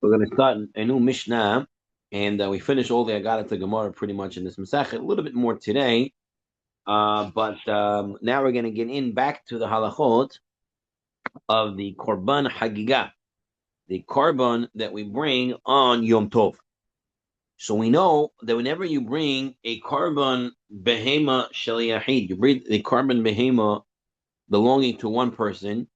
We're going to start a new Mishnah, and we finished all the Agadah to Gemara pretty much in this Masachet. A little bit more today, but now we're going to get in back to the halachot of the Korban Chagiga, the korban that we bring on Yom Tov. So we know that whenever you bring a korban behema shel yachid, you bring the korban behema belonging to one person,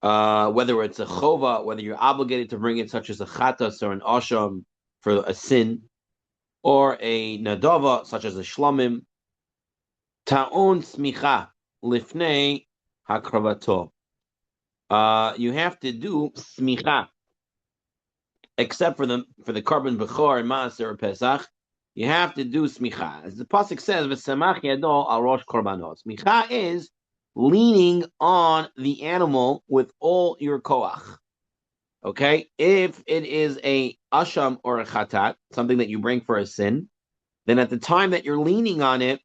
whether it's a chova, whether you're obligated to bring it, such as a chatas or an asham for a sin, or a nadava, such as a shlamim, ta'on smicha lifnei hakravato. You have to do smicha, except for the korban bechor and maaser pesach. You have to do smicha, as the pasuk says, "V'samach yado al rosh korbanos." Smicha is leaning on the animal with all your koach. Okay, if it is a asham or a chatat, something that you bring for a sin, then at the time that you're leaning on it,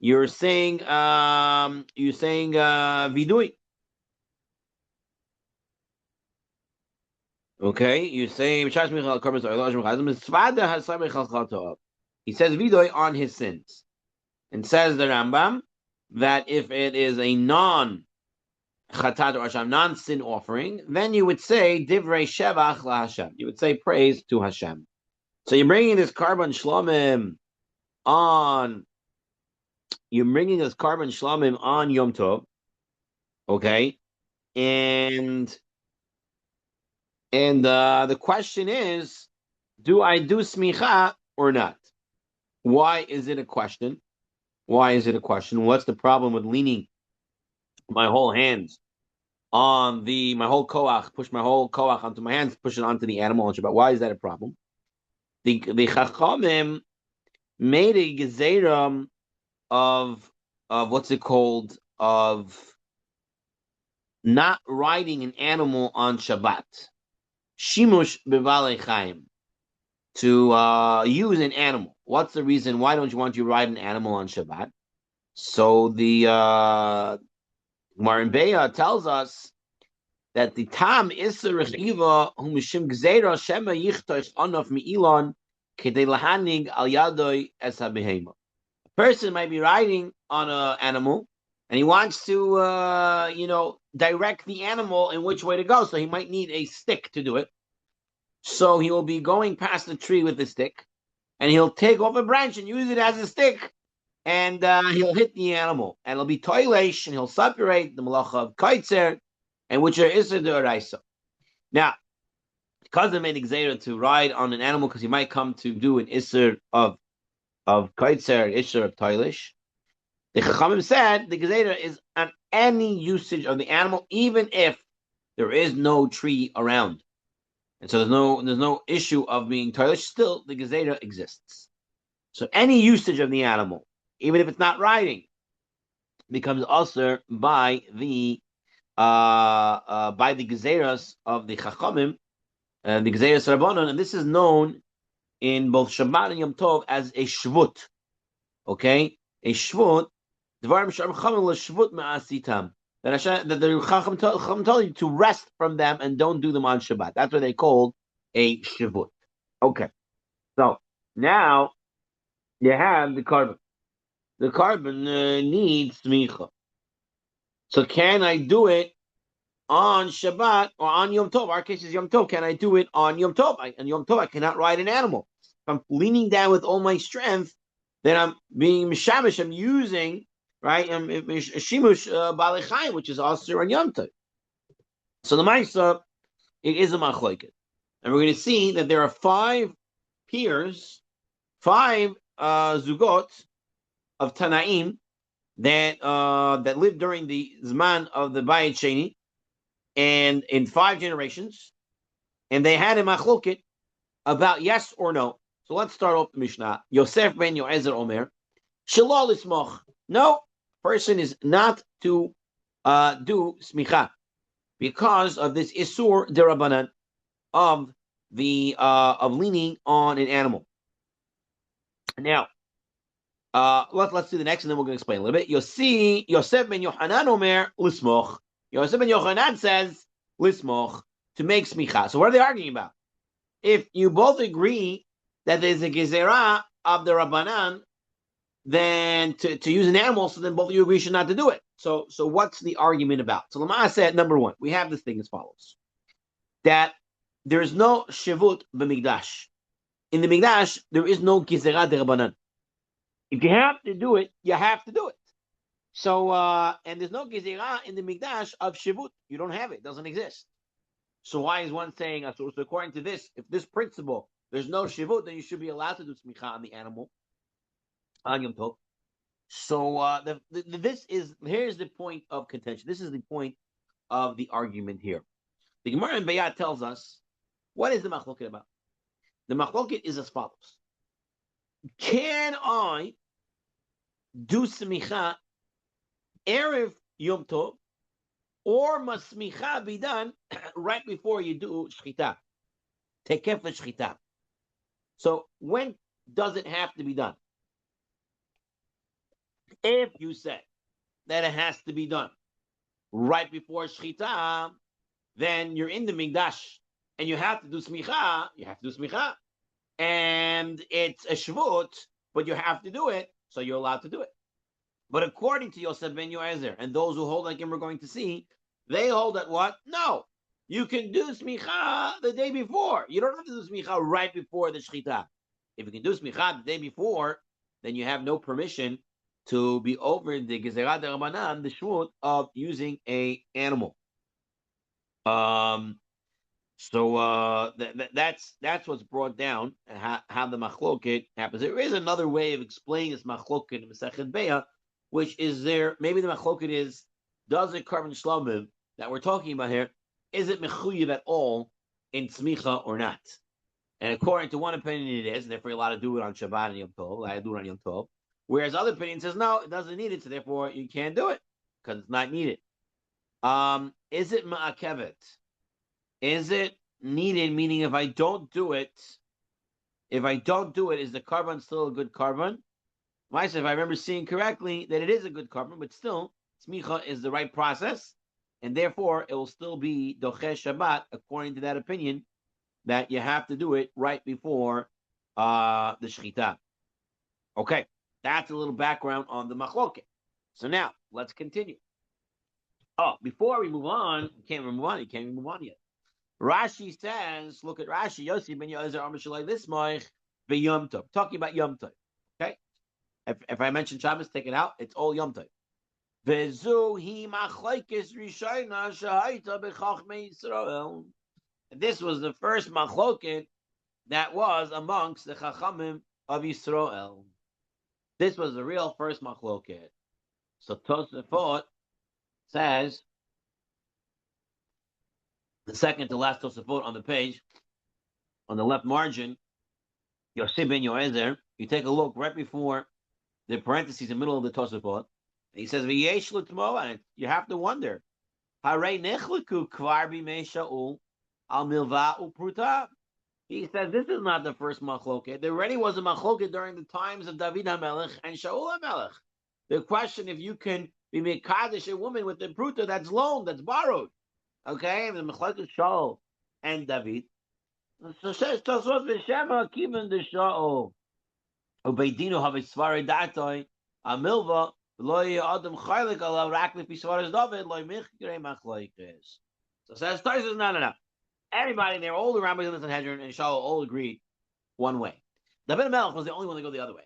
you're saying vidui. Okay, you say he says vidui on his sins, and says the Rambam that if it is a non chatat or Hashem, non-sin offering, then you would say divrei shevach la Hashem. You would say praise to Hashem. So you're bringing this korban shlomim on. You're bringing this korban shlomim on Yom Tov, okay, and the question is, do I do smicha or not? Why is it a question? Why is it a question? What's the problem with leaning my whole hands on my whole koach, push my whole koach onto my hands, push it onto the animal on Shabbat? Why is that a problem? The Chachamim made a gezeram of what's it called, of not riding an animal on Shabbat. Shimush b'valei chaim, to use an animal. What's the reason? Why don't you want to ride an animal on Shabbat? So the Marin Beya tells us that the tam iser rechiva hu mishim gzeira shema yichtoich anof mi'ilon kedei lahanig al yadoi es habehema. A person might be riding on an animal, and he wants to, direct the animal in which way to go. So he might need a stick to do it. So he will be going past the tree with the stick, and he'll take off a branch and use it as a stick, and he'll hit the animal, and it'll be toilesh, and he'll separate the malacha of kaitzer, and which are iser d'oraisa. Now, because they made exera to ride on an animal, because he might come to do an iser of kaitzer, iser of toilesh, the Chachamim said the gezerah is on any usage of the animal, even if there is no tree around, and so there's no issue of being toilish. Still, the gezerah exists. So any usage of the animal, even if it's not riding, becomes also by the gezerahs of the Chachamim and the gezerahs Rabbanon, and this is known in both Shabbat and Yom Tov as a shvut. Okay, a shvut. That the Chacham told you to rest from them and don't do them on Shabbat. That's what they called a shivut. Okay, so now you have the korban. The korban needs smicha. So can I do it on Shabbat or on Yom Tov? Our case is Yom Tov. Can I do it on Yom Tov? On Yom Tov, I cannot ride an animal. If I'm leaning down with all my strength, then I'm being mishamish. I'm using, right, shimush balechayim, which is also on Yom Tov. So the Maisa, it is a machloket, and we're going to see that there are 5 peers, 5 zugot of Tanaim that lived during the Zman of the Bayit Sheni, and in 5 generations, and they had a machloket about yes or no. So let's start off the Mishnah. Yosef ben Yoezer Omer, Shalol ismoch. No, person is not to do smicha because of this isur derabanan of the of leaning on an animal. Now, let's do the next, and then we're going to explain a little bit. You'll see Yosef ben Yochanan Omer lismoch. Yosef ben Yochanan says lismoch, to make smicha. So what are they arguing about? If you both agree that there's a gezerah of the Rabbanan, then to use an animal, so then both of you agree should not to do it. So what's the argument about? So Lama said, number one, we have this thing as follows: that there is no shivut b'migdash. In the Migdash, there is no gezerah de Rabbanan. If you have to do it, you have to do it. So, and there's no gezerah in the Migdash of shivut. You don't have it. It doesn't exist. So why is one saying, so according to this, if this principle, there's no shivut, then you should be allowed to do smicha on the animal, on Yom Tov. So here's the point of contention. This is the point of the argument here. The Gemara in Bayat tells us, what is the machloket about? The machloket is as follows. Can I do smicha erev Yom Tov, or must smicha be done right before you do shchita? Tekef shchita. So when does it have to be done? If you say that it has to be done right before shchita, then you're in the Migdash and you have to do smicha. You have to do smicha, and it's a shvut, but you have to do it, so you're allowed to do it. But according to Yosef ben Yoezer and those who hold like him, we're going to see, they hold that what? No, you can do smicha the day before. You don't have to do smicha right before the shchita. If you can do smicha the day before, then you have no permission to be over the gezerah de Rabbanan, the shvut of using a animal. That's what's brought down, how the machloket happens. There is another way of explaining this machloket in Masechet Beah, which is there. Maybe the machloket is, does it carbon shlamim that we're talking about here, is it mechuyev at all in tzmicha or not? And according to one opinion, it is, and therefore you're allowed to do it on Shabbat and Yom Tov. I do it on Yom Tov. Whereas other opinion says no, it doesn't need it, so therefore you can't do it because it's not needed. Is it ma'akevet? Is it needed? Meaning, if I don't do it, is the carbon still a good carbon? If I remember seeing correctly that it is a good carbon, but still, smicha is the right process, and therefore it will still be doche Shabbat according to that opinion, that you have to do it right before the shechita. Okay, that's a little background on the machloket. So now let's continue. Oh, before we move on, you can't even move on yet. Rashi says, look at Rashi, Yossi ben Yoezer Amar this moich Yom Tov, talking about Yom Tov. Okay, if I mention Shabbos, take it out. It's all Yom Tov. Vezu hi machlokes rishona shahaita bechachmei Yisrael. This was the first machloket that was amongst the chachamim of Yisrael. This was the real first machloket. So Tosafot says, the second to last Tosafot on the page, on the left margin, Yosef ben Yoezer, you take a look right before the parentheses in the middle of the Tosafot, and he says, V'yesh l'tmo, and you have to wonder, Harei nechleku kvar b'mei Shaul al milva upruta. He says this is not the first machloket. There already was a machloket during the times of David HaMelech and Shaul HaMelech. The question if you can be mekadesh a woman with the pruta that's loaned, that's borrowed. Okay, the machloket Shaul and David. So says Tosfot v'shema kiven the Shaul ubeidinu havisvarei datoi amilva v'lo adam chaylik alav rakli pisvares David lo michgrei machlokes. So says Tosfot, no. Everybody there, all the rabbis in the Sanhedrin and Shaul all agreed one way. David HaMelech was the only one to go the other way.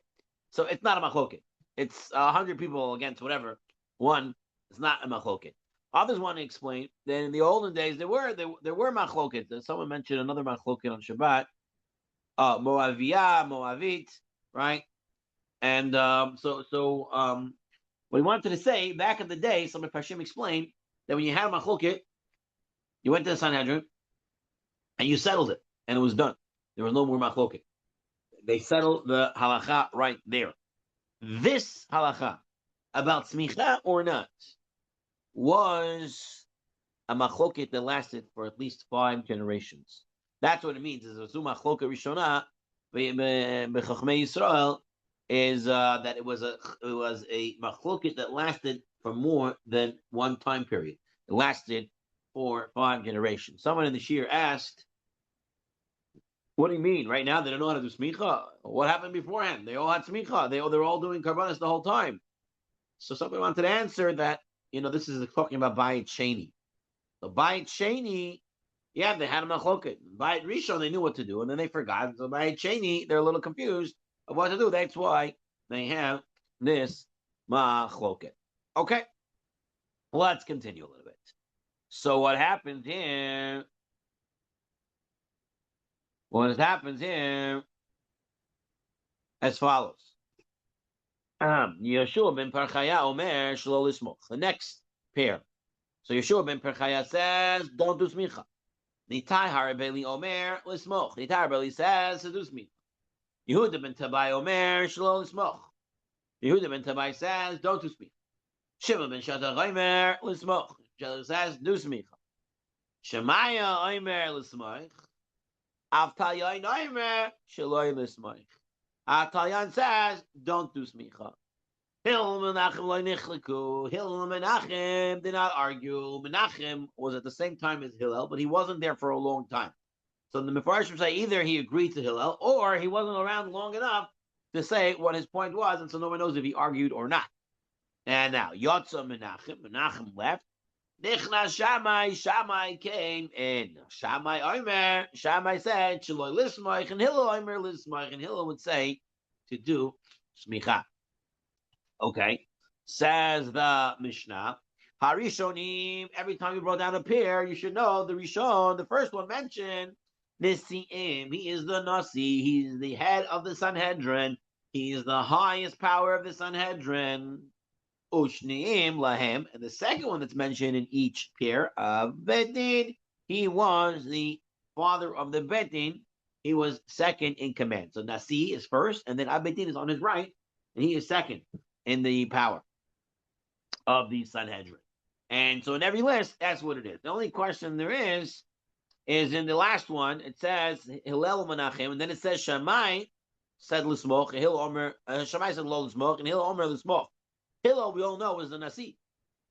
So it's not a machloket. It's 100 people against whatever. One, it's not a machloket. Others want to explain that in the olden days there were machloket. Someone mentioned another machloket on Shabbat, Moavit, right? And what he wanted to say back in the day, some of Pashim explained that when you had a machloket, you went to the Sanhedrin and you settled it, and it was done. There was no more machloket. They settled the halacha right there. This halacha about smicha or not was a machloket that lasted for at least 5 generations. That's what it means. Is a machloket rishona b'chachmei Yisrael is that it was a machloket that lasted for more than one time period. It lasted for 5 generations. Someone in the shir asked, What do you mean? Right now they don't know how to do smicha? What happened beforehand? They all had smicha. They're all doing karbanis the whole time. So somebody wanted to answer that, this is talking about Bayit Sheni. The Bayit Sheni, yeah, they had a machloket. Bayit Rishon, they knew what to do, and then they forgot. So Bayit Sheni, they're a little confused of what to do. That's why they have this machloket. Okay, let's continue a little bit. So what happens here? What happens here? As follows. Yeshua ben Parchaya Omer Shlo Lismoch. The next pair. So Yeshua ben Parchaya says, don't do smicha. Nitai Harabeli Omer Lismoch. Nitai Harabeli says to do smicha. Yehuda ben Tabai Omer Shlo Lismoch. Yehuda ben Tabai says, don't do smicha. Shimon ben Shattach Omer Lismoch. Shattach says, do smicha. Shemaya Omer Lismoch. Avtalyan Omer Shlo Lismoch. Avtalyan says, don't do smicha. Hillel Menachem lo nichliku. Hillel and Menachem did not argue. Menachem was at the same time as Hillel, but he wasn't there for a long time. So the Mefarshim say either he agreed to Hillel or he wasn't around long enough to say what his point was, and so no one knows if he argued or not. And now Yotza Menachem, Menachem left. Nichnas Shammai, Shammai came in. Shammai Omer, Shammai said, Shaloi Lismoich, and Hillel Omer Lismoich, and Hillel would say to do smicha. Okay, says the Mishnah. Harishonim, every time you brought down a pair, you should know the Rishon, the first one mentioned, Nisi'im, he is the Nasi, he's the head of the Sanhedrin, he is the highest power of the Sanhedrin. Ushniim lahem, and the second one that's mentioned in each pair of Betin, he was the father of the Betin, he was second in command. So Nasi is first, and then Abedin is on his right, and he is second in the power of the Sanhedrin. And so in every list, that's what it is. The only question there is in the last one, it says Hillel Menachem, and then it says Shammai said Lismoch, Hillel Omer, Shammai said Lo Lismoch, and Hillel Omer Lismoch. Hillel, we all know, is the Nasi.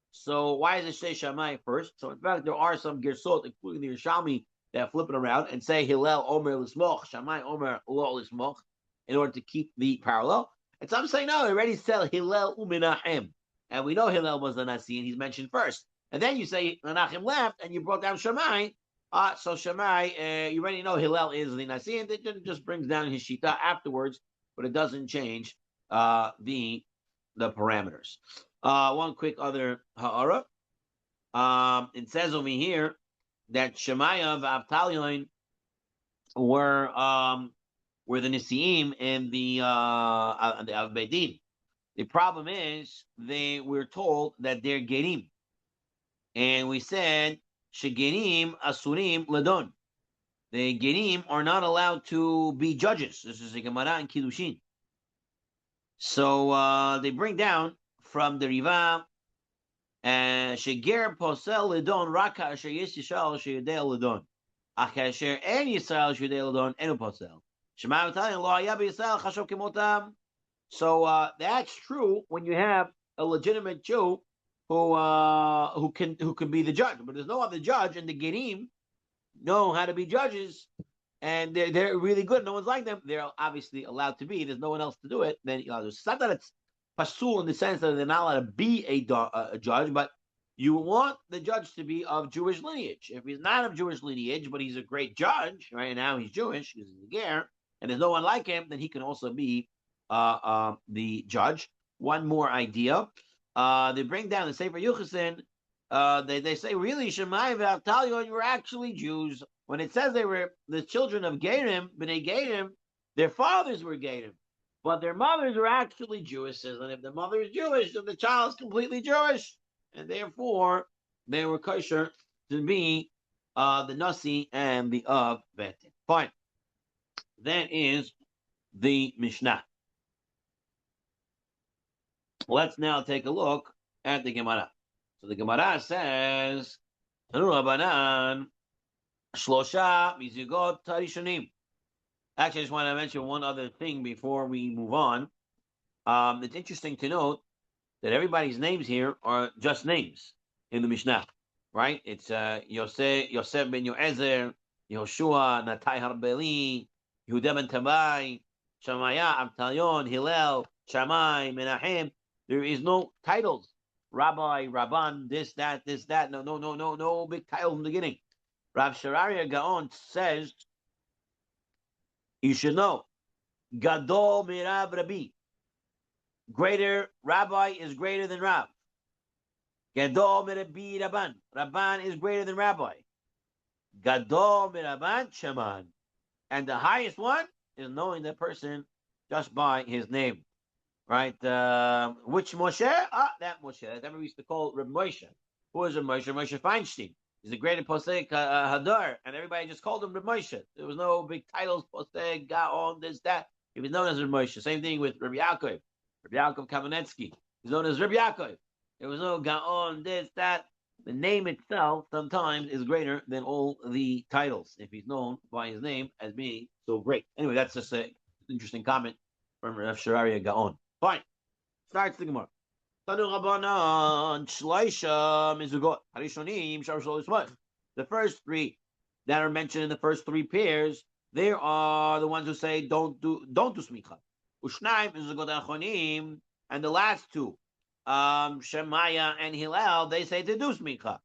So why does it say Shammai first? So in fact, there are some Gersot, including the Yerushalmi, that flip it around and say Hillel Omer Lismoch, Shammai Omer Lo Lismoch, in order to keep the parallel. And some say, no, it already said Hillel Umenachem. And we know Hillel was the Nasi, and he's mentioned first. And then you say Menachem left, and you brought down Shammai. So Shammai, you already know Hillel is the Nasi, and it just brings down his Shita afterwards, but it doesn't change the parameters. One quick other ha'ara. It says over here that Shemaiah of Avtalion were the Nisi'im and the Avbedin. The problem is they were told that they're Gerim. And we said, Shegerim Asurim Ladon. The Gerim are not allowed to be judges. This is a Gemara in Kiddushin. So they bring down from the Riva, Sheger Posel Ladon Raka Asher Yes Yishal Sheyudei Ladon. Ach Asher En Yisrael Sheyudei Ladon Enu Posel. Shema V'Talion Lo Haya B'Yisrael Chashav Kemotam. So that's true when you have a legitimate Jew who can be the judge, but there's no other judge, and the Gerim know how to be judges, and they're really good. No one's like them. They're obviously allowed to be. There's no one else to do it. Then it's not that it's pasul in the sense that they're not allowed to be a judge, but you want the judge to be of Jewish lineage. If he's not of Jewish lineage, but he's a great judge, right now he's Jewish, he's a ger, and there's no one like him, then he can also be the judge. One more idea. They bring down the Sefer Yuchasin. They say, really, Shammai and Avtalion were actually Jews. When it says they were the children of Gerim, B'nai Gerim, their fathers were Gerim. But their mothers were actually Jewesses. And if the mother is Jewish, then the child is completely Jewish. And therefore, they were kosher to be the Nasi and the Av Betin. Fine. That is the Mishnah. Let's now take a look at the Gemara. So the Gemara says, Rabanan, Shlosha, Mizugot, Tarishanim. Actually, I just want to mention one other thing before we move on. It's interesting to note that everybody's names here are just names in the Mishnah, right? It's Yosef ben Yoezer, Yoshua, Natai Harbeli, Yehuda ben Tabai, Shamaya, Avtalion, Hillel, Shammai, Menachem. There is no titles. Rabbi, Rabban, this, that. No big title from the beginning. Rav Shararia Gaon says, you should know, Gadol Mirav Rabbi. Greater, Rabbi is greater than Rav. Gadol Mirabi Rabban. Rabban is greater than Rabbi. Gadol Miraban Shaman. And the highest one is knowing that person just by his name. Right? Which Moshe? That Moshe. That's what we used to call Reb Moshe. Who is Reb Moshe? Moshe Feinstein. He's the greatest Posek Hadar, and everybody just called him Reb Moshe. There was no big titles, Posek, Gaon, this, that. He was known as Reb Moshe. Same thing with Reb Yaakov. Reb Yaakov Kamenetsky. He's known as Reb Yaakov. There was no Gaon, this, that. The name itself sometimes is greater than all the titles if he's known by his name as being so great. Anyway, that's just an interesting comment from Rav Shararia Gaon. Fine. Starts the Gemara. The first three that are mentioned in the first three pairs, they are the ones who say don't do smicha. And the last two, Shemaya and Hillel, they say to do smicha.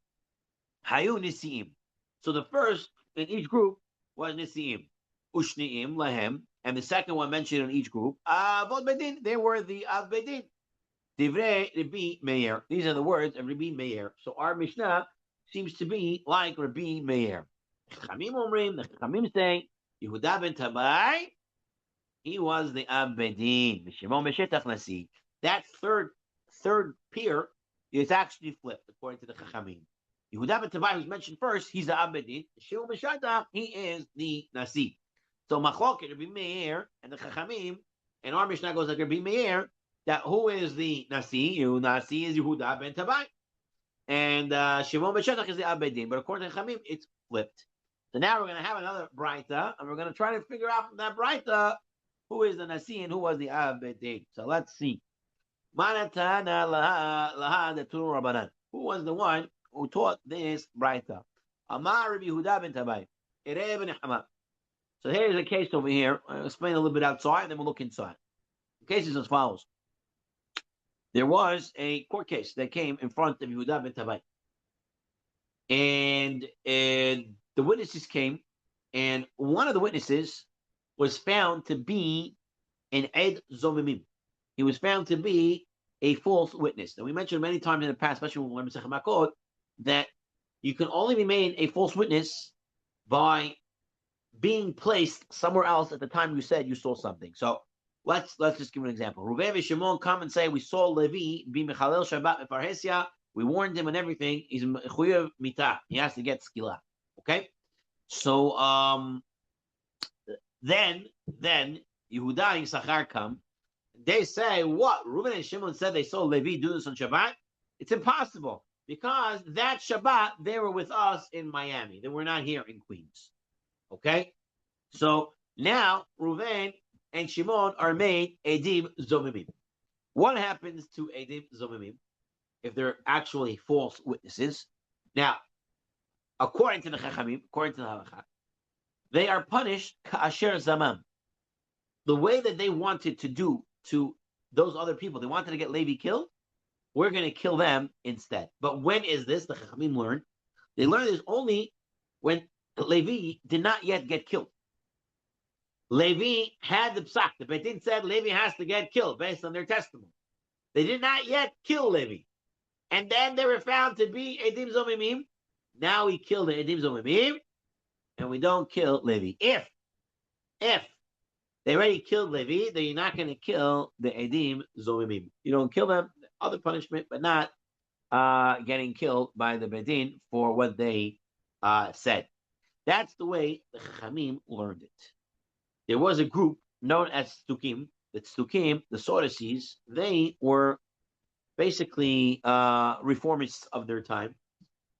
Hayu nisiim. So the first in each group was nisiim, ushniim lahem, and the second one mentioned in each group, avod bedin. They were the av bedin. Divrei Rabbi Meir. These are the words of Rabbi Meir. So our Mishnah seems to be like Rabbi Meir. Chachamim omrim. The Chachamim say Yehuda ben Tabai. He was the Abedin. Shimon b'shetach nasi. That third peer is actually flipped according to the Chachamim. Yehuda ben Tabai, who's mentioned first, he's the Abedin. Shimon b'shetach, he is the Nasi. So Machloket Rabbi Meir and the Chachamim, and our Mishnah goes like Rabbi Meir. That who is the Nasi? Nasi is Yehuda ben Tabai. And Shimon b'shetach is the Abedin. But according to Chamim, it's flipped. So now we're going to have another Braita, and we're going to try to figure out from that Braita who is the Nasi and who was the Abedin. So let's see. Manatana laha de Tur Rabbanan. Who was the one who taught this Braita? Amar Rabbi Yehuda ben Tabai. Irei ben Hama. So here's a case over here. I'll explain a little bit outside, and then we'll look inside. The case is as follows. There was a court case that came in front of Yehuda ben Tabai. And the witnesses came, and one of the witnesses was found to be an Ed Zomimim. He was found to be a false witness. Now, we mentioned many times in the past, especially when we learned Masechet Makot, that you can only be made a false witness by being placed somewhere else at the time you said you saw something. So, let's just give an example. Reuven and Shimon come and say, we saw Levi be Mechalel Shabbat Mefarhesia. We warned him and everything. He's Mechuyev Mitah. He has to get skila. Okay? So then Yehuda and Yisachar come. They say, what? Reuven and Shimon said they saw Levi do this on Shabbat? It's impossible. Because that Shabbat, they were with us in Miami. They were not here in Queens. Okay? So now Reuven and Shimon are made Edim Zomimim. What happens to Edim Zomimim if they're actually false witnesses? Now, according to the Chachamim, according to the Halakha, they are punished Ka'asher Zamam. The way that they wanted to do to those other people, they wanted to get Levi killed, we're going to kill them instead. But when is this? The Chachamim learned. They learned this only when Levi did not yet get killed. Levi had the psak. The Beit Din said Levi has to get killed based on their testimony. They did not yet kill Levi. And then they were found to be Edim Zomimim. Now we kill the Edim Zomimim, and we don't kill Levi. If they already killed Levi, then you're not going to kill the Edim Zomimim. You don't kill them, other punishment, but not getting killed by the Beit Din for what they said. That's the way the Chachamim learned it. There was a group known as Tzdukim. The Tzdukim, the Sadducees, they were basically reformists of their time.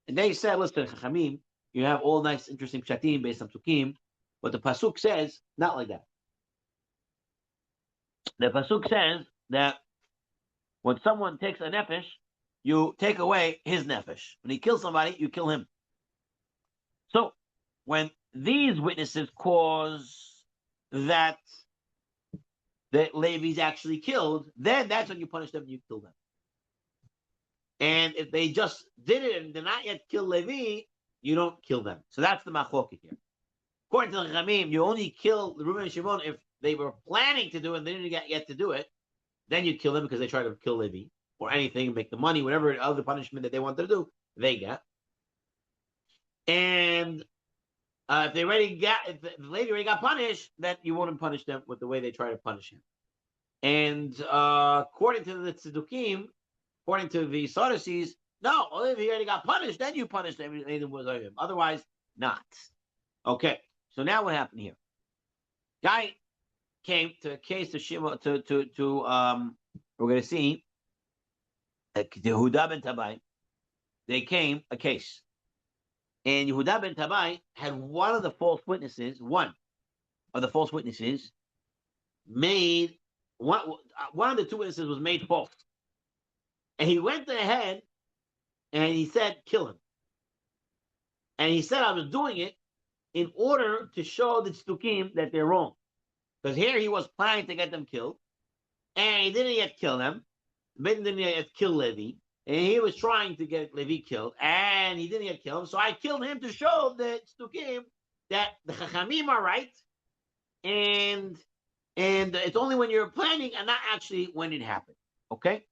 And they said, listen, Chachamim, you have all nice, interesting pshatim based on Tzdukim, but the Pasuk says, not like that. The Pasuk says that when someone takes a nefesh, you take away his nefesh. When he kills somebody, you kill him. So, when these witnesses cause that Levi's actually killed, then that's when you punish them and you kill them. And if they just did it and did not yet kill Levi, you don't kill them. So that's the machloket here. According to the Chamim, you only kill Reuben and Shimon if they were planning to do it and they didn't get yet to do it. Then you kill them because they try to kill Levi or anything, make the money, whatever other punishment that they wanted to do, they get. And if the lady already got punished, then you won't punish them with the way they try to punish him. And according to the Tzedukim, according to the Sadducees, no, only if he already got punished, then you punish them. Otherwise, not. Okay, so now what happened here? Guy came to a case of Shimon we're going to see Yehuda ben Tabai. They came a case, and Yehuda ben Tabai had one of the false witnesses made one of the two witnesses was made false, and he went ahead and he said, "Kill him." And he said, "I was doing it in order to show the Tzdukim that they're wrong." Because here he was planning to get them killed, and he didn't yet kill them. Ben didn't yet kill Levi, and he was trying to get Levi killed, and he didn't yet kill him. So I killed him to show the Tzdukim that the Chachamim are right, and it's only when you're planning and not actually when it happened. Okay?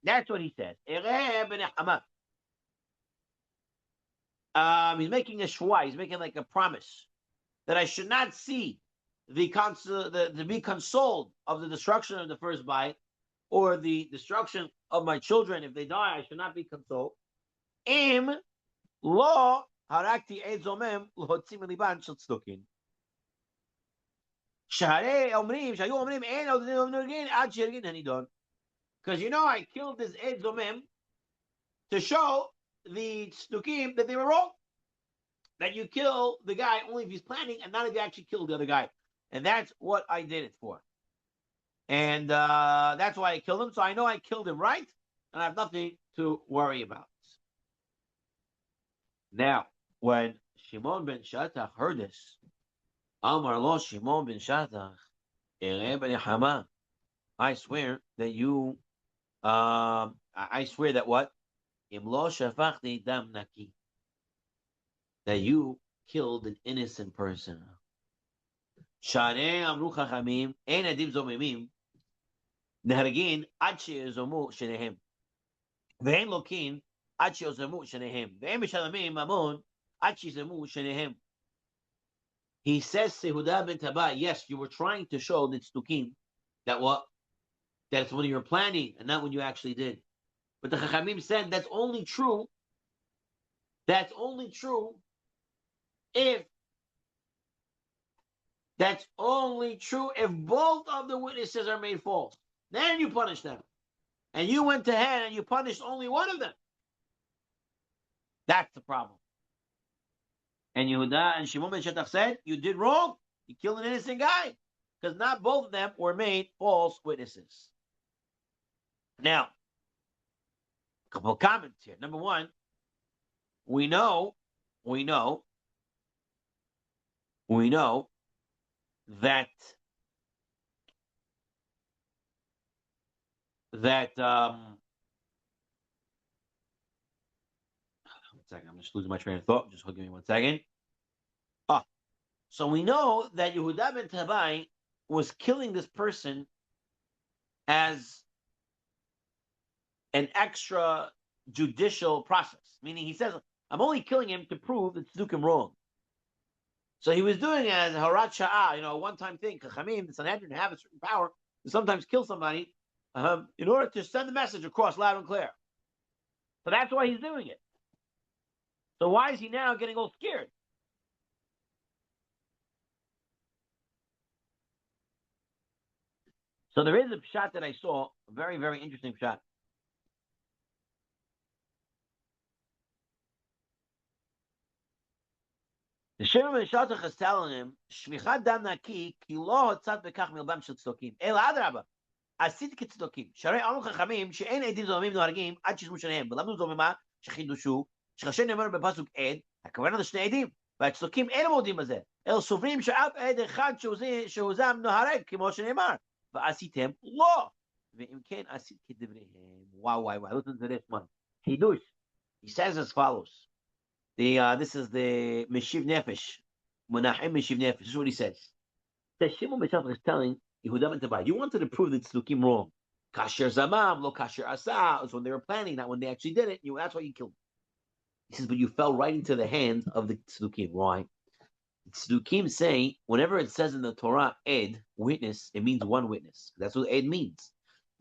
That's what he says. He's making a shua. He's making like a promise that I should not see to be consoled of the destruction of the first bite or the destruction of my children if they die. I should not be consoled. Im lo harakti ed zomem l'hotzim liban shel tzdukin. Because I killed this ed zomem to show the tzdukim that they were wrong. That you kill the guy only if he's planning and not if you actually killed the other guy. And that's what I did it for. And that's why I killed him. So I know I killed him right, and I have nothing to worry about. Now, when Shimon ben Shatach heard this, Amar lo Shimon ben Shatach, I swear that you, I swear that what? Im lo shafachti dam naki. That you killed an innocent person. Sharei amru chachamim, ein adim zomimim, nehargin ad she'yozomu shenehem. Ve'en lokin ad she'yozomu shenehem. Ve'en mishalamim mamon ad she'yozomu shenehem. He says to Yehuda ben Tabai, yes, you were trying to show the tzdukim that what? That's when you were planning and not when you actually did. But the chachamim said that's only true. That's only true if both of the witnesses are made false. Then you punish them. And you went ahead and you punished only one of them. That's the problem. And Yehuda and Shimon ben Shetach said, you did wrong. You killed an innocent guy. Because not both of them were made false witnesses. Now, a couple of comments here. Number one, we know that one second, I'm just losing my train of thought. Just give me 1 second. So we know that Yehuda ben Tabai was killing this person as an extra judicial process. Meaning he says, I'm only killing him to prove that Tzdukim wrong. So he was doing it as a harat sha'ah, a one-time thing. Chachamim, the Sanhedrin have a certain power to sometimes kill somebody in order to send the message across loud and clear. So that's why he's doing it. So why is he now getting all scared? So there is a shot that I saw, a very, very interesting shot. The Shimon ben Shatach is telling him, "Shmichat dam naki ki lo hotzat bekach milbam shel tzdokim. El adraba, asit kitzdokim. Sharei amu chachamim she'en edim zomim nohargim ad shizmu shenehem. V'lamdu zomima shechidushu shechashen nemer bepasuk ed hakavana l'shnei edim v'atzdokim en modim bazeh. אלא סוברים שאף עד אחד שהוזם נהרג, כמו שנאמר, ועשיתם לא. ואם כן, עשית כדבריהם. Wow. Listen to this one. Hidush. He says as follows. This is the Meshiv Nefesh. Menachem Meshiv Nefesh. This is what he says. That Shimon himself is telling Yehuda ben Tabai, you wanted to prove the Tzdukim wrong. Kasher Zamam, lo Kasher Asa. It was when they were planning, not when they actually did it. That's why you killed them. He says, but you fell right into the hands of the Tzdukim. Why? Tzdukim say, whenever it says in the Torah, Ed, witness, it means one witness. That's what Ed means.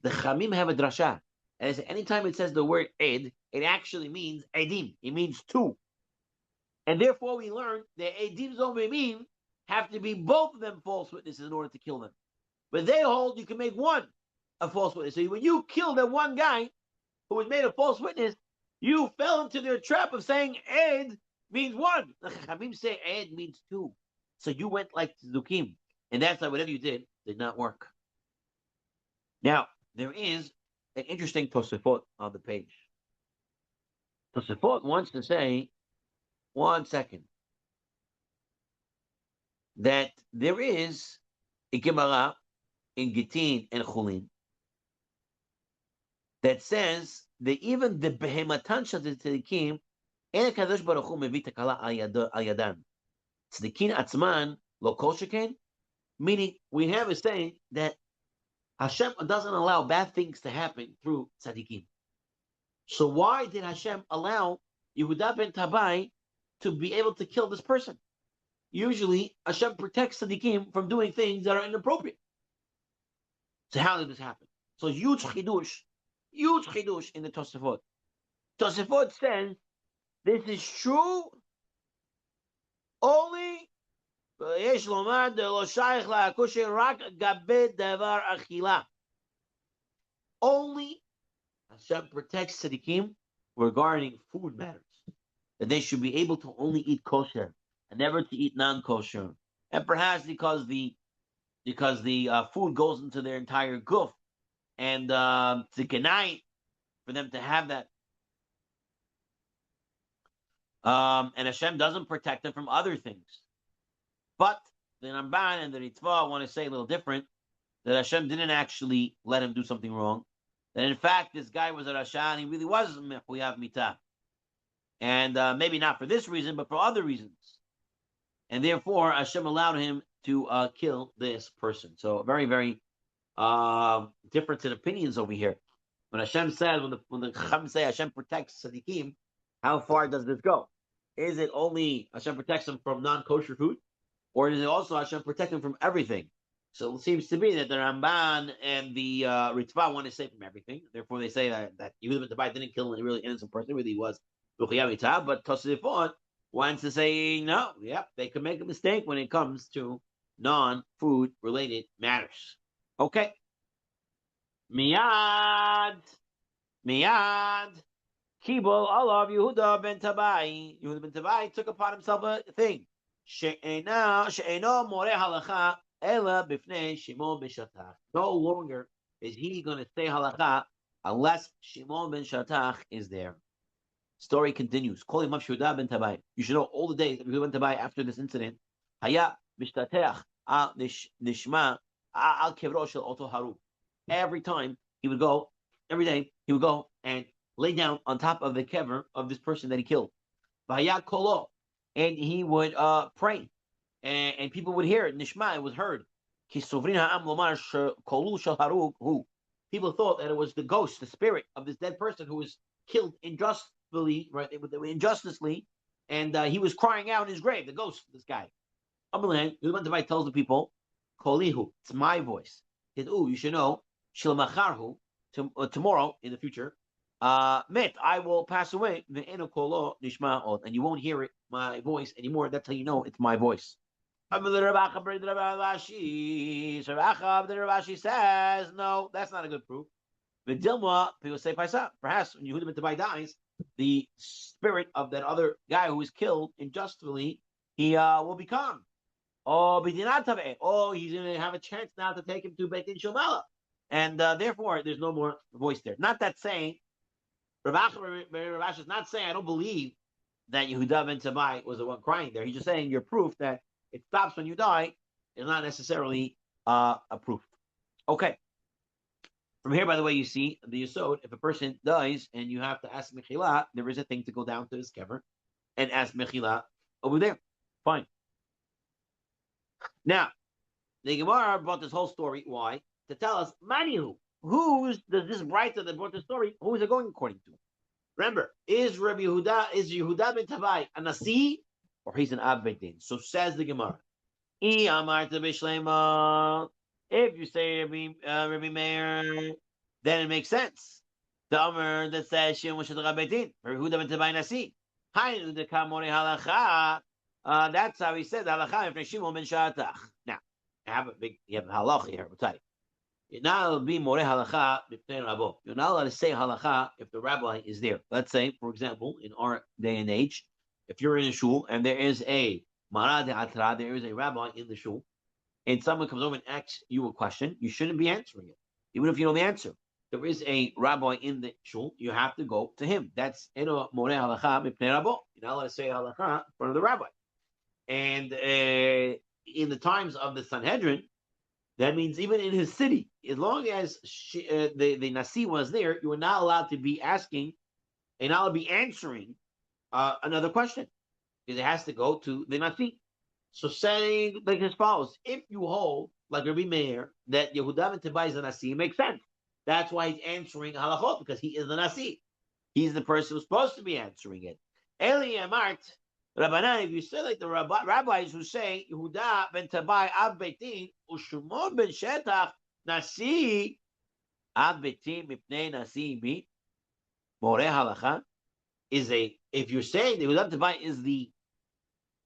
The Chamim have a drasha. And anytime it says the word Ed, it actually means Edim. It means two. And therefore we learn that Edim Zomimim have to be both of them false witnesses in order to kill them. But they hold you can make one a false witness. So when you kill that one guy who was made a false witness, you fell into their trap of saying Ed means one. The Chachamim say Ed means two. So you went like Tzdukim. And that's why whatever you did not work. Now, there is an interesting Tosafot on the page. Tosafot wants to say, 1 second, that there is a Gemara in Gittin and Chulin that says that even the behematan shel tzadikim, en HaKadosh Baruch Hu mevi takala al yadan. Tzadikim atzman lo kol sheken, meaning we have a saying that Hashem doesn't allow bad things to happen through tzadikim. So why did Hashem allow Yehuda ben Tabai to be able to kill this person? Usually, Hashem protects tzadikim from doing things that are inappropriate. So how did this happen? So huge chidush in the Tosafot. Tosafot says this is true only only Hashem protects tzadikim regarding food matters. That they should be able to only eat kosher and never to eat non-kosher. And perhaps because the food goes into their entire guf, and it's a kenai for them to have that. And Hashem doesn't protect them from other things. But the Ramban and the Ritva want to say a little different, that Hashem didn't actually let him do something wrong. That in fact, this guy was a Rasha and he really was Mechuyav Mitah. And maybe not for this reason, but for other reasons. And therefore, Hashem allowed him to kill this person. So very, very difference in opinions over here. When Hashem says, when the Chacham say Hashem protects tzadikim, how far does this go? Is it only Hashem protects them from non-kosher food? Or is it also Hashem protect them from everything? So it seems to be that the Ramban and the Ritva want to say from everything. Therefore, they say that Yehuda ben Tabai didn't kill a really innocent person, really was B'chiyah Mitah. But Tosafot wants to say, no, they can make a mistake when it comes to non-food related matters. Okay. Miyad. Kibol alav Yehuda ben Tabai. Yehuda ben Tabai took upon himself a thing. She'eno more halacha ela b'fnei Shimon ben Shatach. No longer is he going to say halacha unless Shimon ben Shatach is there. Story continues. Calling him up Yehuda ben Tabai. You should know all the days that Yehuda ben Tabai after this incident. Haya mishtateach al nishma al kevro shel oto haru. Every day he would go and lay down on top of the kever of this person that he killed. Vaya kolo. And he would pray, and people would hear it. Nishma, it was heard. People thought that it was the ghost, the spirit of this dead person who was killed injustly, right? Injustice, and he was crying out in his grave. The ghost, this guy. Yehuda tells the people, "Kolihu, it's my voice." He said, you should know, Shilmacharhu, tomorrow in the future. Met, I will pass away, and you won't hear it, my voice anymore. That's how you know it's my voice. Rashi says, no, that's not a good proof. People say, perhaps when Yehuda ben Tabai dies, the spirit of that other guy who was killed unjustly, he will be calm. He's going to have a chance now to take him to Beit Din Shomala. And therefore, there's no more voice there. Not that saying, Rashi is not saying I don't believe that Yehuda ben Tabai was the one crying there. He's just saying your proof that it stops when you die, is not necessarily a proof. Okay. From here, by the way, you see the Yisod, if a person dies and you have to ask Mechila, there is a thing to go down to his kever and ask Mechila over there. Fine. Now, the Gemara brought this whole story. Why? To tell us, Manihu, who's does this writer that brought the story, who is it going according to? Remember, is Yehuda ben Tavai a Nasi, or he's an Ab Beit Din? So says the Gemara. If you say Rabbi Meir, then it makes sense. The Amr that says Shem Moshe Rabbi Din, Yehuda ben Tavai Nasi. Hainu de Kamori Halacha. That's how he said Halacha in Shimon ben Shatach. Now, you have a halacha here. I'll tell you. You're not allowed to be more halacha b'pnei rabo. You're not allowed to say halacha if the rabbi is there. Let's say, for example, in our day and age, if you're in a shul and there is a marad atra, there is a rabbi in the shul, and someone comes over and asks you a question, you shouldn't be answering it, even if you know the answer. There is a rabbi in the shul, you have to go to him. That's eno more halacha b'pnei rabo. You're not allowed to say halacha in front of the rabbi. And in the times of the Sanhedrin, that means even in his city, as long as the Nasi was there, you were not allowed to be asking and not allowed to be answering another question, because it has to go to the Nasi. So saying like as follows, if you hold, like Rabbi Meir, that Yehuda ben Tavai is the Nasi, it makes sense. That's why he's answering halachot, because he is the Nasi. He's the person who's supposed to be answering it. Eli Amart, Rabbanan, if you say like the rabbis who say Yehuda ben Tavai Ab Beit Din uShimon ben Shetach Nasi Ab Beit Din mipnei Nasi mi Moreh Halacha is a. If you're saying that Yehuda ben Tavai is the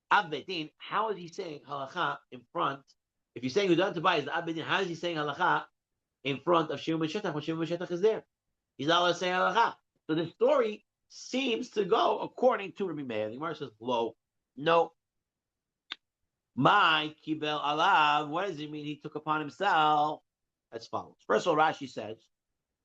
Ab Beit Din, how is he saying Halacha in front? If you're saying Yehuda ben Tavai is the Ab Beit Din, how is he saying Halacha in front of Shimon ben Shetach when Shimon ben Shetach is there? He's not allowed to say Halacha. So the story seems to go according to Rabbi Meir. The Gemara says, no. My kibel alav. What does it mean? He took upon himself as follows. First of all, Rashi says,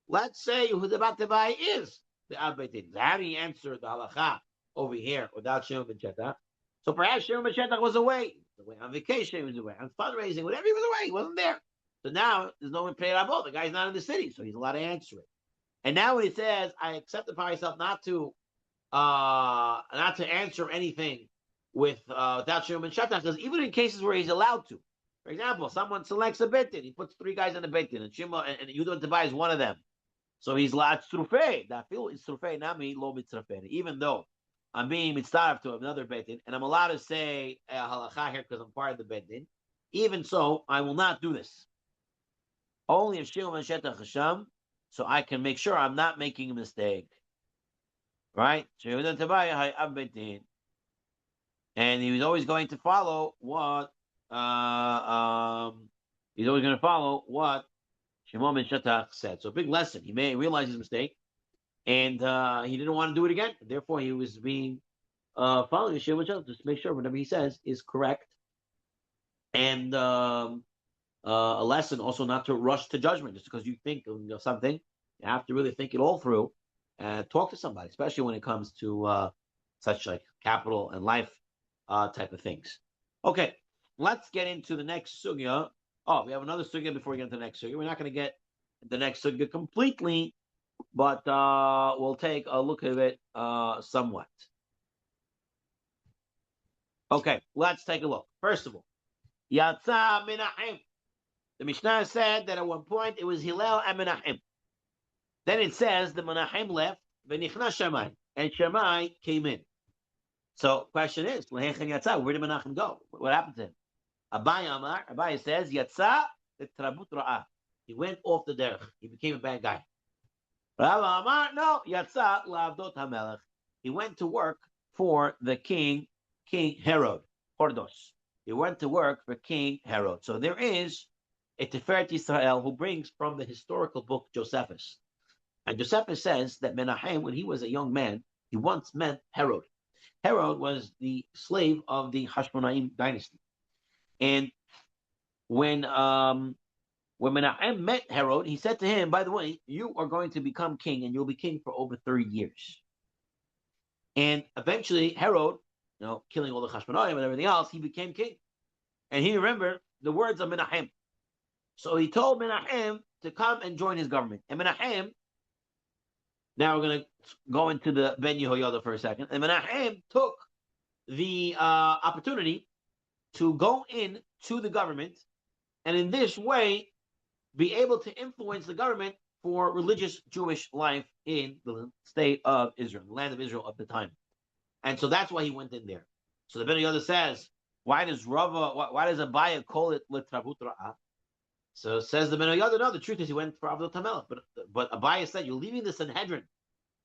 let's say Yehuda ben Tavai is the Ab Beit Din. How do you answer the halacha over here without Shimon ben Shetach? So perhaps Shimon ben Shetach was away. He was away on vacation. He was away on fundraising. Whatever, he was away. He wasn't there. So now there's no one paying Rabbo. The guy's not in the city, so he's allowed to answer it. And now when he says, I accept upon myself not to answer anything without Shimon ben Shetach, because even in cases where he's allowed to, for example, someone selects a beit din, he puts 3 guys on the beit din, and Shimon and Yehuda ben Tavai is one of them, so he's allowed tzrufei. That feel is tzrufei, not me lo mitzrufei. Even though I'm being mitzaref to another beit din, and I'm allowed to say halacha here because I'm part of the beit din, even so, I will not do this. Only if Shimon ben Shetach Hashem, so I can make sure I'm not making a mistake. Right? And he was always going to follow what he's always going to follow what Shimon ben Shetach said. So big lesson. He may realize his mistake, and he didn't want to do it again. Therefore, he was being following Shimon ben Shetach just to make sure whatever he says is correct. And a lesson also not to rush to judgment just because you think of something. You have to really think it all through and talk to somebody, especially when it comes to such like capital and life type of things. Okay, let's get into the next sugya. Oh, we have another sugya before we get into the next sugya. We're not going to get the next sugya completely, but we'll take a look at it somewhat. Okay, let's take a look. First of all, Yatsa Menachem. The Mishnah said that at one point it was Hillel and Menachem. Then it says the Menachem left, V'nichna Shammai, and Shammai came in. So question is, where did Menachem go? What happened to him? Abai says, Yatsa Trabut Ra'ah. He went off the derech. He became a bad guy. Rav Amar, no, Yatsa Lavdot HaMelech. He went to work for the King Herod, Hordos. He went to work for King Herod. So there is a Tiferet Yisrael who brings from the historical book Josephus. And Josephus says that Menachem, when he was a young man, he once met Herod. Herod was the slave of the Hashmonaim dynasty. And when Menachem met Herod, he said to him, by the way, you are going to become king, and you'll be king for over 30 years. And eventually Herod, killing all the Hashmonaim and everything else, he became king. and he remembered the words of Menahem. So he told Menahem to come and join his government. And Menahem, now we're going to go into the Ben Yehoyada for a second. And Menahem took the opportunity to go in to the government, and in this way be able to influence the government for religious Jewish life in the state of Israel, the land of Israel of the time. And so that's why he went in there. So the Ben Yehoyada says, why does Abaya call it L'Travut Ra'ah? So says the Ben Yehoyada, no, the truth is he went for Avdot HaMelech. But Abaya said, you're leaving the Sanhedrin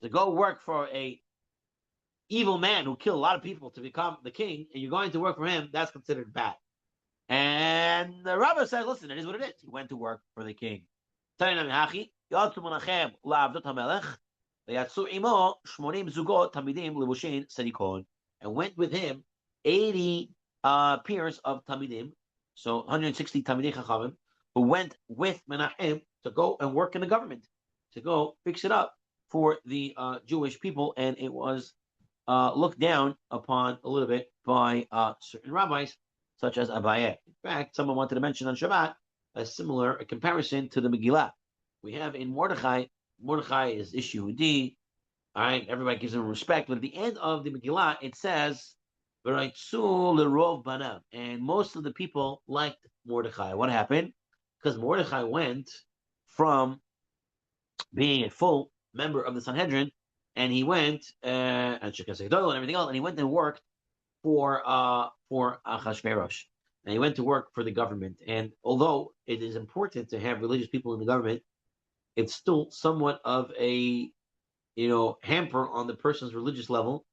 to go work for a evil man who killed a lot of people to become the king, and you're going to work for him, that's considered bad. And the Rabbi says, listen, it is what it is. He went to work for the king. And went with him 80 peers of Tamidim, so 160 Tamidei Chachamim, who went with Menachem to go and work in the government, to go fix it up for the Jewish people. And it was looked down upon a little bit by certain rabbis, such as Abaye. In fact, someone wanted to mention on Shabbat a comparison to the Megillah. We have in Mordechai is issue D. All right, everybody gives him respect. But at the end of the Megillah, it says, and most of the people liked Mordechai. What happened? Because Mordechai went from being a full member of the Sanhedrin, and he went and Shekasei and everything else, and he went and worked for Achashverosh, and he went to work for the government. And although it is important to have religious people in the government, it's still somewhat of a hamper on the person's religious level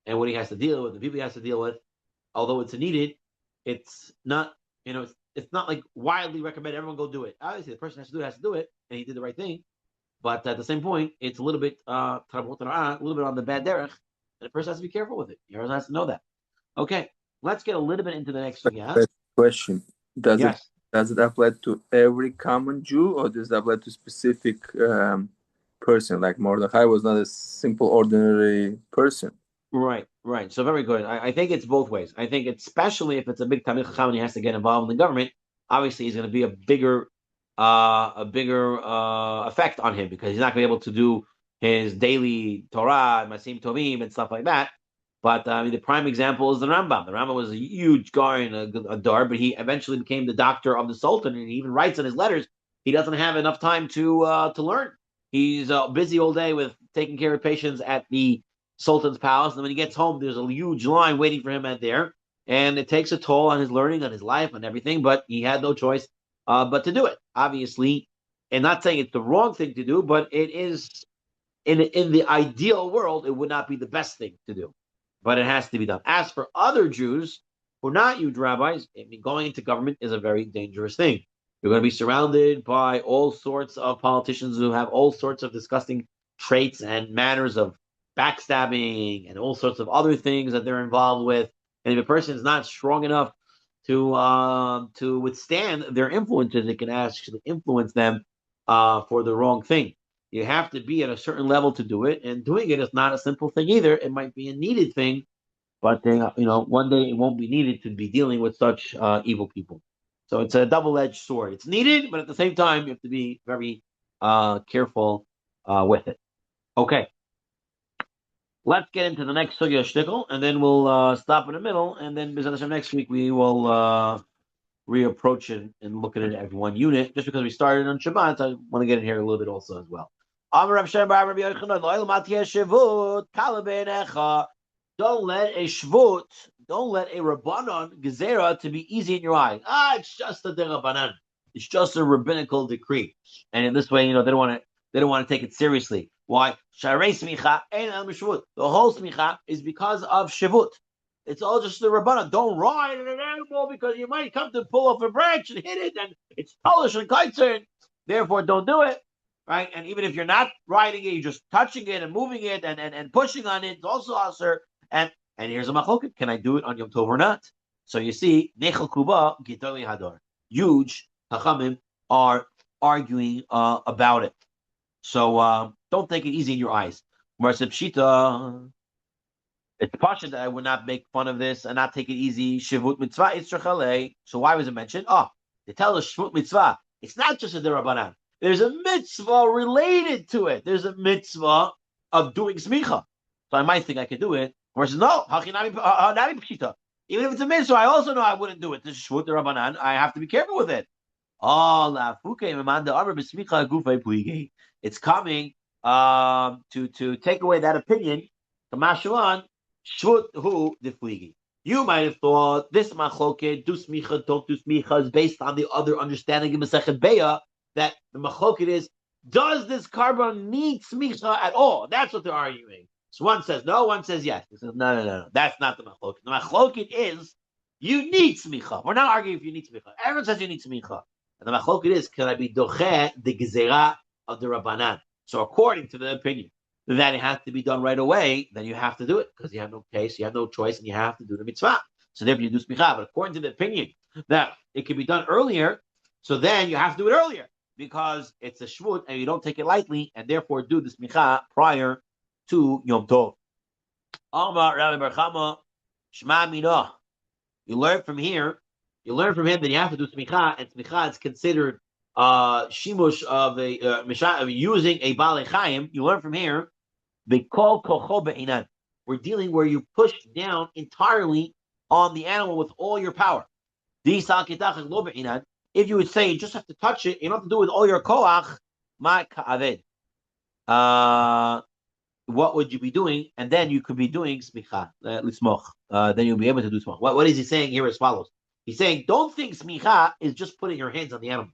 and what he has to deal with, the people he has to deal with. Although it's needed, it's not it's not like widely recommended. Everyone go do it. Obviously, the person has to do it, and he did the right thing. But at the same point, it's a little bit a little bit on the bad derech, and the person has to be careful with it. Everyone has to know that. Okay, let's get a little bit into the next question. Does it apply to every common Jew, or does it apply to specific person? Like Mordechai was not a simple, ordinary person. Right. So very good. I think it's both ways. I think especially if it's a big Talmid Chacham and he has to get involved in the government, obviously he's going to be a bigger effect on him, because he's not going to be able to do his daily Torah, Masim Tovim, and stuff like that. But the prime example is the Rambam. The Rambam was a huge guy and a dar, but he eventually became the doctor of the Sultan, and he even writes in his letters he doesn't have enough time to learn. He's busy all day with taking care of patients at the Sultan's palace, and when he gets home, there's a huge line waiting for him out there, and it takes a toll on his learning, on his life, and everything. But he had no choice but to do it, obviously. And not saying it's the wrong thing to do, but it is in the ideal world, it would not be the best thing to do, but it has to be done. As for other Jews who are not huge rabbis, going into government is a very dangerous thing. You're going to be surrounded by all sorts of politicians who have all sorts of disgusting traits and manners of backstabbing and all sorts of other things that they're involved with. And if a person is not strong enough to withstand their influences, it can actually influence them for the wrong thing. You have to be at a certain level to do it, and doing it is not a simple thing either. It might be a needed thing, but one day it won't be needed to be dealing with such evil people. So it's a double-edged sword. It's needed, but at the same time, you have to be very careful with it. Okay. Let's get into the next sugya shtickle, and then we'll stop in the middle, and then next week we will reapproach it and look at it as one unit. Just because we started on Shabbat, I want to get in here a little bit also as well. Don't let a Rabbanon Gezerah to be easy in your eyes. It's just a Rabbanan. It's just a rabbinical decree. And in this way, they don't want to take it seriously. Why? The whole smicha is because of Shavut. It's all just the Rabbanan. Don't ride an animal because you might come to pull off a branch and hit it, and it's polish and kaitzer. Therefore, don't do it. Right? And even if you're not riding it, you're just touching it and moving it and pushing on it, it's also aser. And here's a machloket. Can I do it on Yom Tov or not? So you see, Nechel Kuba, Gitali Hadar. Huge Chachamim are arguing about it. So don't take it easy in your eyes. Marseb Shita. It's pasha that I would not make fun of this and not take it easy. Shivut mitzvah itzrachalei. So why was it mentioned? Oh, they tell us shivut mitzvah. It's not just a derabanan. There's a mitzvah related to it. There's a mitzvah of doing smicha. So I might think I could do it. Versus no, hachinami pshita. Even if it's a mitzvah, I also know I wouldn't do it. This is shivut derabanan. I have to be careful with it. It's coming to take away that opinion. You might have thought this machloket, do smicha, don't do smicha, is based on the other understanding of Masechet Beya, that the machloket is, does this carbon need smicha at all? That's what they're arguing. So one says no, one says yes. He says, no. That's not the machloket. The machloket is, you need smicha. We're not arguing if you need smicha. Everyone says you need smicha. And the machloket is, can I be doche the gezerah of the Rabbanan? So according to the opinion that it has to be done right away, then you have to do it because you have no case, you have no choice, and you have to do the mitzvah. So therefore you do smicha. But according to the opinion that it can be done earlier, so then you have to do it earlier because it's a shvut and you don't take it lightly, and therefore do the smicha prior to Yom Tov. Amar Rabbi Bar Chama, Shema Minah. You learn from here. You learn from him that you have to do smicha, and smicha is considered shimush of of using a balei chayim. You learn from here. We're dealing where you push down entirely on the animal with all your power. If you would say you just have to touch it, you don't have to do it with all your koach, what would you be doing? And then you could be doing smicha, lismoch. Then you'll be able to do smoch. What is he saying here as follows? He's saying, don't think smicha is just putting your hands on the animal.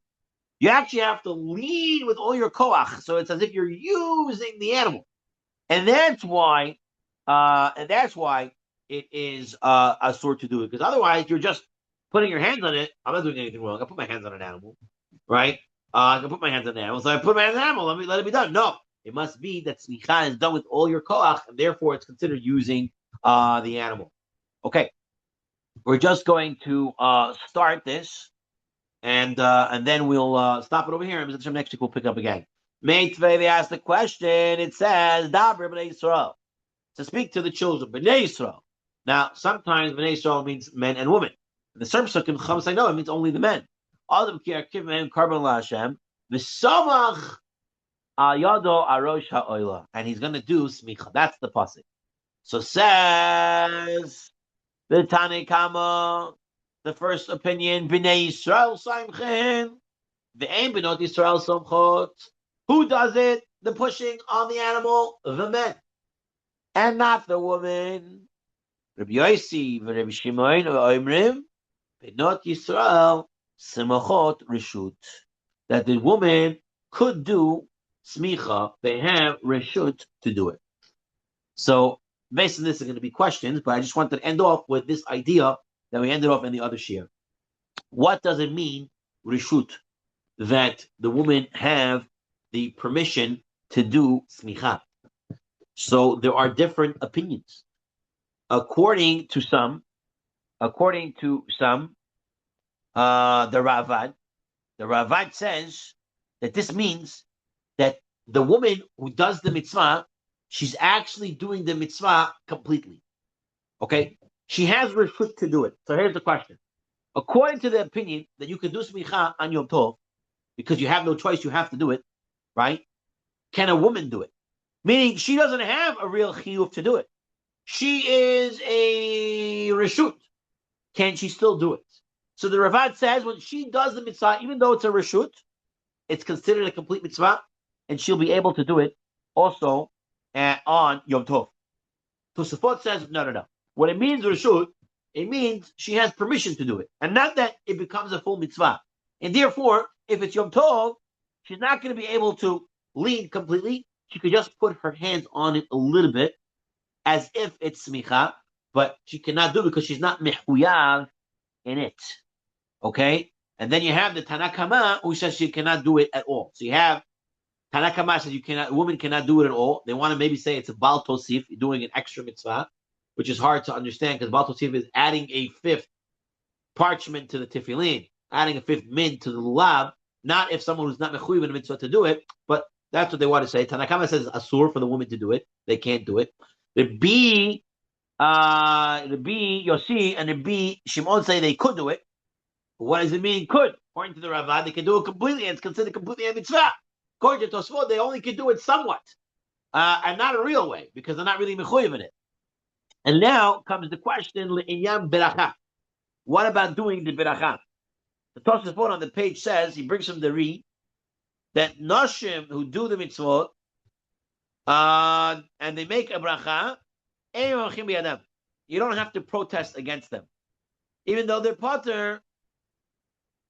You actually have to lead with all your koach. So it's as if you're using the animal. And that's why it is a sort to do it. Because otherwise, you're just putting your hands on it. I'm not doing anything wrong. I put my hands on an animal, right? I can put my hands on an animal. So I put my hands on an animal. Let it be done. No, it must be that smicha is done with all your koach, and therefore it's considered using the animal. Okay, we're just going to start this, and then we'll stop it over here. And next week we'll pick up again. Meitvei, they asked the question. It says, Daber B'nai Yisrael, to speak to the children, B'nai Yisrael. Now, sometimes B'nai Yisrael means men and women. In the Serb Sukkim, Chum say, no, it means only the men. Adam ki arkiv mehem karban la'Hashem, v'samach al yado arosh ha'oila. And he's going to do smicha. That's the pasuk. So says the Tanei Kama, the first opinion, B'nai Yisrael Saimchen, v'ein B'not Yisrael Somchot. Who does it? The pushing on the animal, the men, and not the woman. Rabbi Yossi v'Rabbi Shimon v'Oimrim B'not Yisrael Simachot Reshut. That the woman could do smicha, they have reshut to do it. So based on this are going to be questions, but I just wanted to end off with this idea that we ended off in the other shir. What does it mean, reshut, that the women have the permission to do smicha? So there are different opinions. According to some, the Ravad says that this means that the woman who does the mitzvah, she's actually doing the mitzvah completely. Okay? She has reshut to do it. So here's the question. According to the opinion that you can do smicha on Yom Tov, because you have no choice, you have to do it, right? Can a woman do it? Meaning she doesn't have a real chiyuv to do it. She is a reshut. Can she still do it? So the Ravad says when she does the mitzvah, even though it's a reshut, it's considered a complete mitzvah, and she'll be able to do it also on Yom Tov. Tosafot says, no. What it means, reshut, it means she has permission to do it, and not that it becomes a full mitzvah. And therefore, if it's Yom Tov, she's not going to be able to lead completely. She could just put her hands on it a little bit, as if it's smicha, but she cannot do it because she's not mehuyav in it. Okay? And then you have the Tanakama who says she cannot do it at all. So you have Tanakama says a woman cannot do it at all. They want to maybe say it's a Baal Tosif, doing an extra mitzvah, which is hard to understand because Baal Tosif is adding a fifth parchment to the tefillin, adding a fifth min to the lulav, not if someone who's not mechuyev in a mitzvah to do it, but that's what they want to say. Tanakama says it's asur for the woman to do it. They can't do it. The B The B Yosi and the B Shimon say they could do it. But what does it mean? Could, according to the Ravad, they can do it completely, and it's considered completely a mitzvah. According to Tosfot, they only can do it somewhat, and not a real way because they're not really mechuyev in it. And now comes the question: Le'inyan beracha. What about doing the beracha? The Tosfot on the page says, he brings from the Ri, that Noshim who do the mitzvot, and they make a bracha, you don't have to protest against them. Even though they're potter,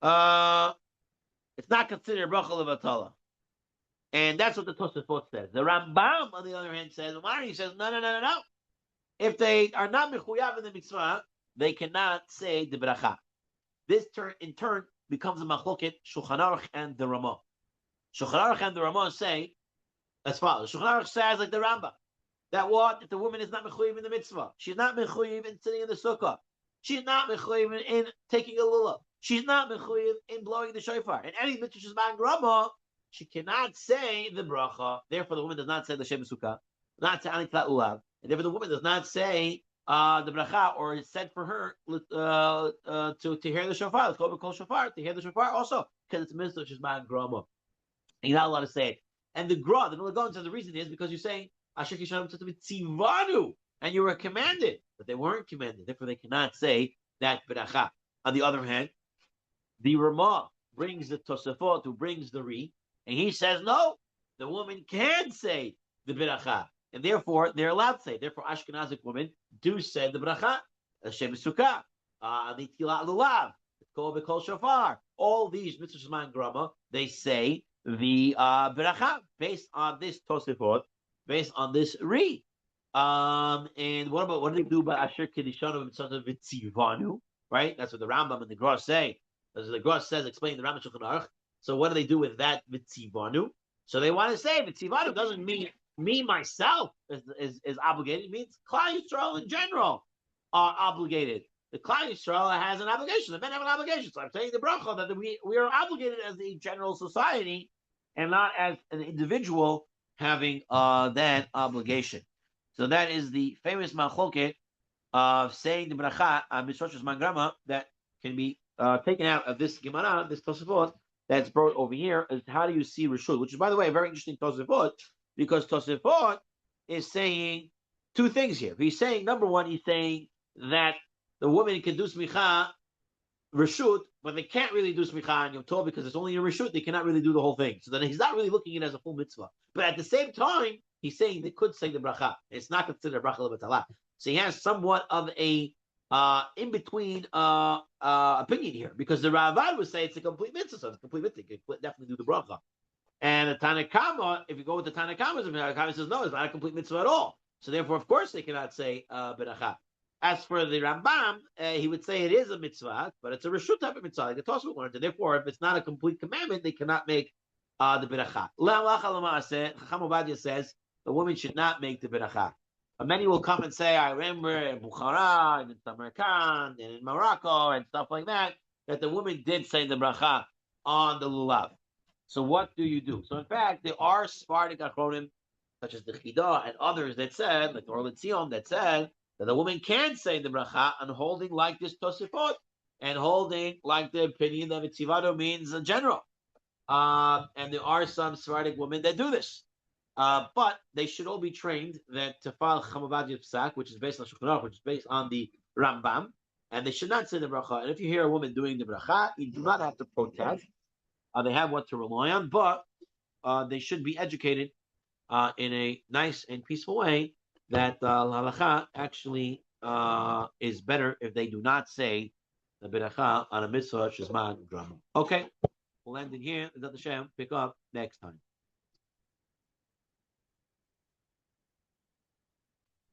it's not considered bracha levatala. And that's what the Tosfot says. The Rambam, on the other hand, says, he says, no. If they are not mechuyav in the mitzvah, they cannot say the bracha. This in turn becomes a machloket Shulchan Aruch and the Ramah. Shulchan Aruch and the Ramah say as follows. Shulchan Aruch says like the Rambam, that what if the woman is not mechuyev in the mitzvah? She's not mechuyev in sitting in the sukkah. She's not mechuyev in taking a lulav. She's not mechuyev in blowing the shofar. And any mitzvah man grama, she cannot say the bracha. Therefore, the woman does not say the shem sukkah, not say anitla ulav, and therefore the woman does not say the bracha, or it's said for her to hear the shofar. Let's go call shofar to hear the shofar also because it's mitzvah man grama. You're not allowed to say it. And the Milagaon says the reason is because you're saying Asher Kishanim Tzivanu, and you were commanded, but they weren't commanded. Therefore, they cannot say that beracha. On the other hand, the Ramah brings the Tosafot, who brings the Ri, and he says no, the woman can say the beracha, and therefore they're allowed to say. Therefore, Ashkenazic women do say the beracha, Hashem Sukkah, the Tilat Lulav, Kol B'Kol Shofar. All these mitzvahs man grama, they say the beracha based on this Tosafot, based on this Ri. And what do they do by Asher Kedishanu V'Tzivanu? Right? That's what the Rambam and the Gra say. As the Gra says, explain the Rambam Shulchan Aruch. So what do they do with that V'Tzivanu? So they want to say V'Tzivanu doesn't mean me myself is obligated. It means Klal Yisrael in general are obligated. The Klal Yisrael has an obligation. The men have an obligation. So I'm saying the bracha that we are obligated as a general society and not as an individual having that obligation. So that is the famous machloket of saying the bracha on Mishrosh's Mangrama that can be taken out of this Gemara, this Tosafot that's brought over here. Is how do you see Rishut? Which is, by the way, a very interesting Tosafot, because Tosafot is saying two things here. He's saying, number one, he's saying that the woman can do smicha Rishut, but they can't really do smicha on Yom Tov because it's only a Rishut. They cannot really do the whole thing. So then he's not really looking at it as a full mitzvah. But at the same time, he's saying they could say the bracha. It's not considered a bracha levatala. So he has somewhat of a in-between opinion here, because the Ravad would say it's a complete mitzvah. So it's a complete mitzvah. You could definitely do the bracha. And the Tanakama, if you go with the Tanakama, the Tanakama says no, it's not a complete mitzvah at all. So therefore, of course, they cannot say bracha. As for the Rambam, he would say it is a mitzvah, but it's a reshut type of mitzvah, like the Tosfot learned. And therefore, if it's not a complete commandment, they cannot make the beracha. Chacham Ovadia says the woman should not make the beracha. Many will come and say, I remember in Bukhara, and in Samarkand, and in Morocco, and stuff like that, that the woman did say the bracha on the lulav. So what do you do? So in fact, there are Sephardic achronim, such as the Chida and others that said, like the Or L'Tzion, that said that the woman can say the bracha and holding like this Tosafot, and holding like the opinion that Tzivado means a general. And there are some Sephardic women that do this. But they should all be trained that to follow Chamavadia Psak, which is based on Shulchan Aruch, which is based on the Rambam, and they should not say the bracha. And if you hear a woman doing the bracha, you do not have to protest. They have what to rely on, but they should be educated in a nice and peaceful way that halacha actually is better if they do not say the bracha on a mitzvah shizman drama. Okay, we'll end it here. Pick up next time.